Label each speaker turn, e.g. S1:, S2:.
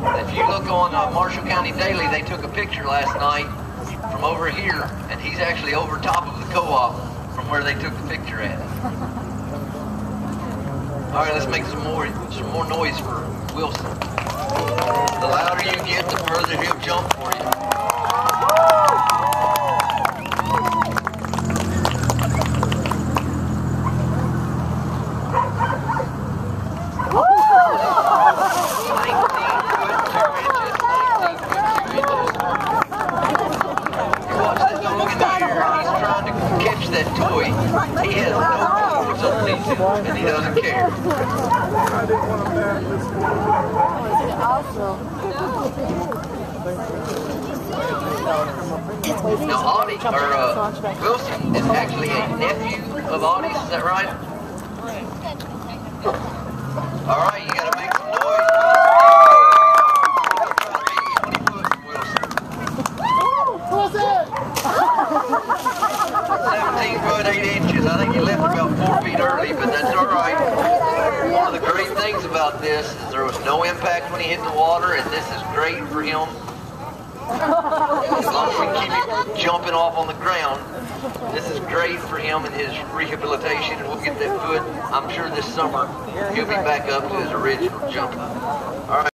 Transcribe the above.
S1: If you look on Marshall County Daily, they took a picture last night from over here, and he's actually over top of the co-op from where they took the picture at. All right, let's make some more noise for Wilson. The louder you get, the further he'll jump for you. That toy, he has no clue what's underneath it, and he doesn't care. Now, Audie, Wilson is actually a nephew of Audie's, is that right? All right, you gotta make some noise. 17 foot 8 inches. I think he left about 4 feet early, but that's all right. One of the great things about this is there was no impact when he hit the water, and this is great for him. As long as we keep him jumping off on the ground, this is great for him and his rehabilitation, and we'll get that foot. I'm sure this summer he'll be back up to his original jumping. All right.